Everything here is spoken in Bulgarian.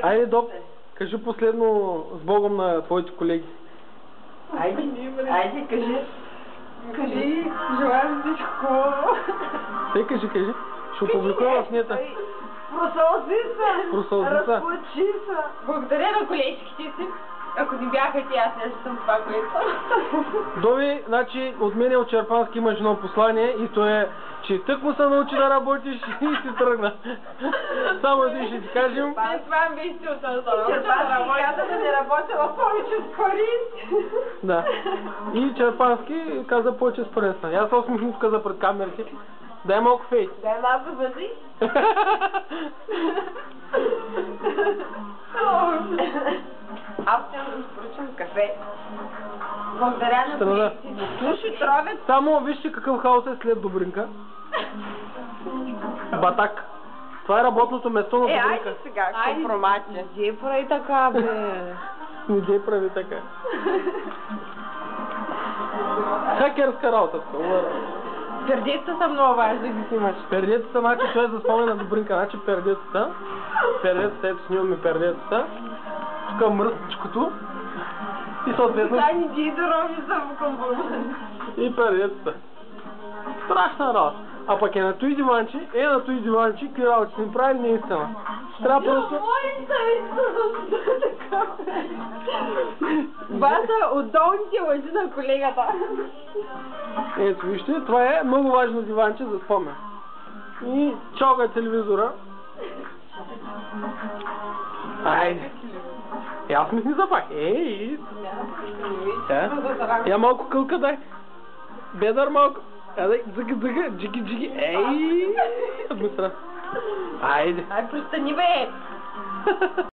Айде, Доп, кажи последно с Богом на твоите колеги. Айде, кажи. Кажи, желаем всичко хубаво. Те кажи. Ще публикувам в нета. Просълзи са. Разплачи са. Благодаря на колежките си. Ако не бяха ти, аз не съм това, което. Дови, значи от мен от Черпански имаш едно послание и то е, че тък му се научи да работиш и си тръгна. Само ти ще ти кажем. Това е амбицията на Черпански каза да не работила повече с пари. Да. И Черпански каза повече с паренства. Аз се усмихнах каза пред камерите. Дай малко фейс. Дай малко възи. Аз ще поръчам кафе. Благодаря на колежките. Слушай, тровец. Само вижте какъв хаос е след Добринка. Батак. Това е работното место на Добринка. Айде сега, компромати. Не прави така, бе. Не прави така. Хакерска работа. Пердетата са много важни да ги снимаш. Пердетата, значи той е за спомен на Добринка. Значи пердетата, ето снимаме пердетата. Тук мръсничкото. И съответно... Да, не ги дороги за компромат. И пердетата. Страшна работа. А пък е на той диванчи, какви работи сме правили, не е истина. Трябва просто... Баса от долните лъжи на колегата. Ето вижте, това е много важно диванче за спомен. И чалга телевизора. Айде. Аз ми не запах. Я малко кълка дай. Бедър малко. Дзъга, джиги. Администрация. Айде. Ай, простани, бе!